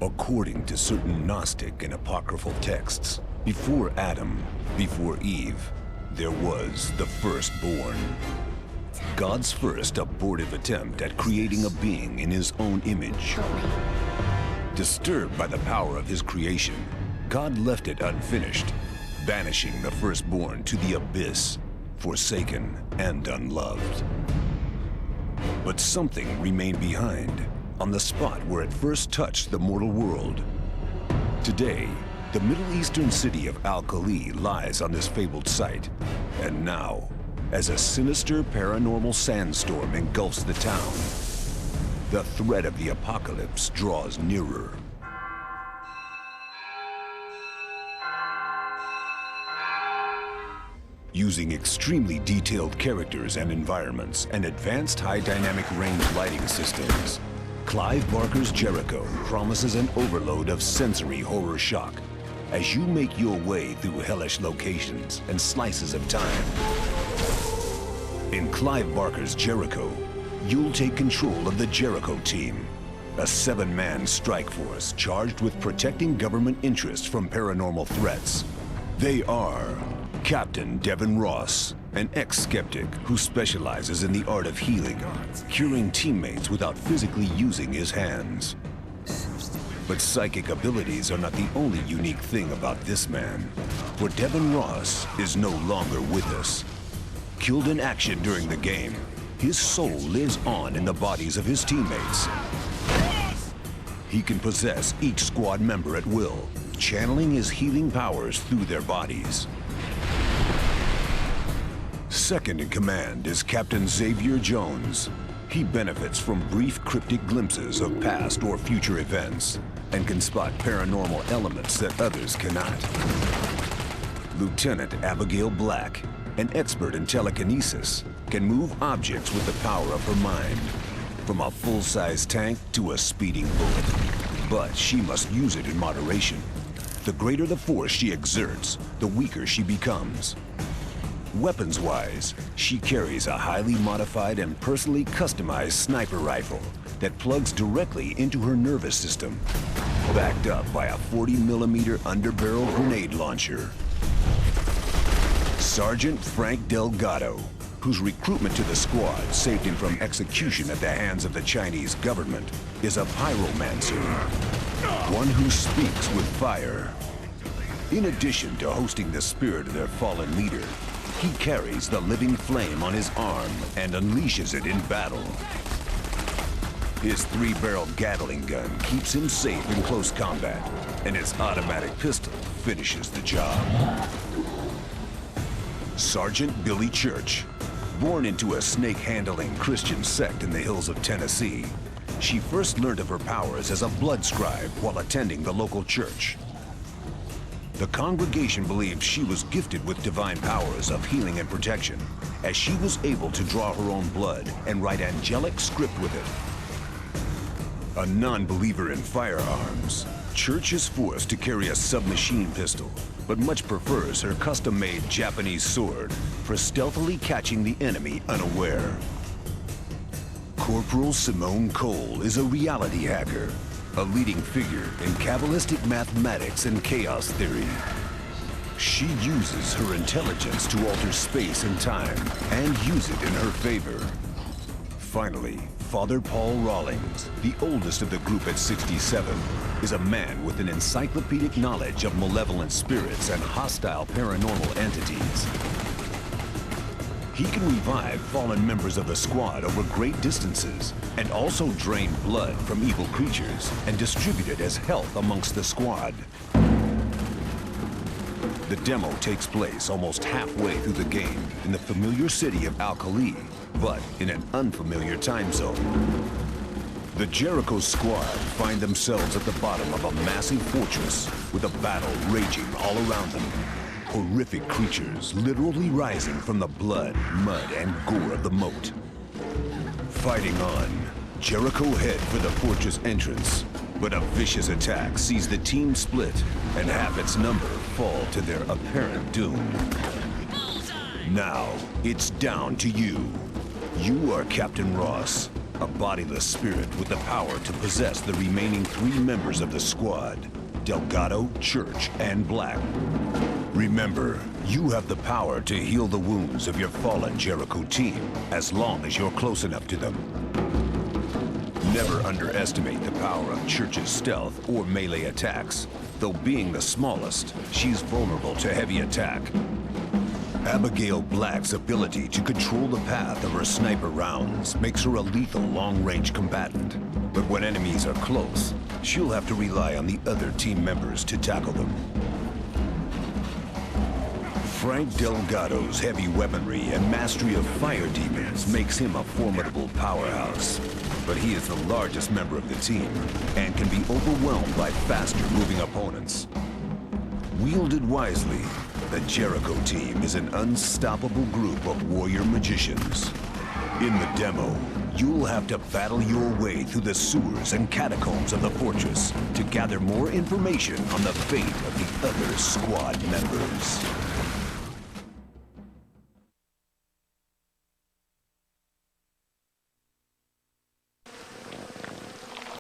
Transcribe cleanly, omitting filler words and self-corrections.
According to certain Gnostic and apocryphal texts, before Adam, before Eve, there was the firstborn. God's first abortive attempt at creating a being in his own image. Disturbed by the power of his creation, God left it unfinished, banishing the firstborn to the abyss, forsaken and unloved. But something remained behind, on the spot where it first touched the mortal world. Today, the Middle Eastern city of Al-Khali lies on this fabled site, and now, as a sinister paranormal sandstorm engulfs the town, the threat of the apocalypse draws nearer. Using extremely detailed characters and environments and advanced high dynamic range lighting systems, Clive Barker's Jericho promises an overload of sensory horror shock as you make your way through hellish locations and slices of time. In Clive Barker's Jericho, you'll take control of the Jericho team, a 7-man strike force charged with protecting government interests from paranormal threats. They are Captain Devin Ross, an ex-skeptic who specializes in the art of healing, curing teammates without physically using his hands. But psychic abilities are not the only unique thing about this man, for Devin Ross is no longer with us. Killed in action during the game, his soul lives on in the bodies of his teammates. He can possess each squad member at will, channeling his healing powers through their bodies. Second in command is Captain Xavier Jones. He benefits from brief cryptic glimpses of past or future events and can spot paranormal elements that others cannot. Lieutenant Abigail Black, an expert in telekinesis, can move objects with the power of her mind, from a full-size tank to a speeding bullet. But she must use it in moderation. The greater the force she exerts, the weaker she becomes. Weapons-wise, she carries a highly modified and personally customized sniper rifle that plugs directly into her nervous system, backed up by a 40mm underbarrel grenade launcher. Sergeant Frank Delgado, whose recruitment to the squad saved him from execution at the hands of the Chinese government, is a pyromancer, one who speaks with fire. In addition to hosting the spirit of their fallen leader, he carries the living flame on his arm and unleashes it in battle. His 3-barreled Gatling gun keeps him safe in close combat, and his automatic pistol finishes the job. Sergeant Billy Church, born into a snake-handling Christian sect in the hills of Tennessee, she first learned of her powers as a blood scribe while attending the local church. The congregation believed she was gifted with divine powers of healing and protection, as she was able to draw her own blood and write angelic script with it. A non-believer in firearms, Church is forced to carry a submachine pistol, but much prefers her custom-made Japanese sword for stealthily catching the enemy unaware. Corporal Simone Cole is a reality hacker, a leading figure in Kabbalistic mathematics and chaos theory. She uses her intelligence to alter space and time and use it in her favor. Finally, Father Paul Rawlings, the oldest of the group at 67, is a man with an encyclopedic knowledge of malevolent spirits and hostile paranormal entities. He can revive fallen members of the squad over great distances and also drain blood from evil creatures and distribute it as health amongst the squad. The demo takes place almost halfway through the game in the familiar city of Al-Khali, but in an unfamiliar time zone. The Jericho squad find themselves at the bottom of a massive fortress with a battle raging all around them. Horrific creatures literally rising from the blood, mud, and gore of the moat. Fighting on, Jericho head for the fortress entrance, but a vicious attack sees the team split and half its number fall to their apparent doom. Now, it's down to you. You are Captain Ross, a bodiless spirit with the power to possess the remaining 3 members of the squad, Delgado, Church, and Black. Remember, you have the power to heal the wounds of your fallen Jericho team, as long as you're close enough to them. Never underestimate the power of Church's stealth or melee attacks. Though being the smallest, she's vulnerable to heavy attack. Abigail Black's ability to control the path of her sniper rounds makes her a lethal long-range combatant. But when enemies are close, she'll have to rely on the other team members to tackle them. Frank Delgado's heavy weaponry and mastery of fire demons makes him a formidable powerhouse. But he is the largest member of the team and can be overwhelmed by faster-moving opponents. Wielded wisely, the Jericho team is an unstoppable group of warrior magicians. In the demo, you'll have to battle your way through the sewers and catacombs of the fortress to gather more information on the fate of the other squad members.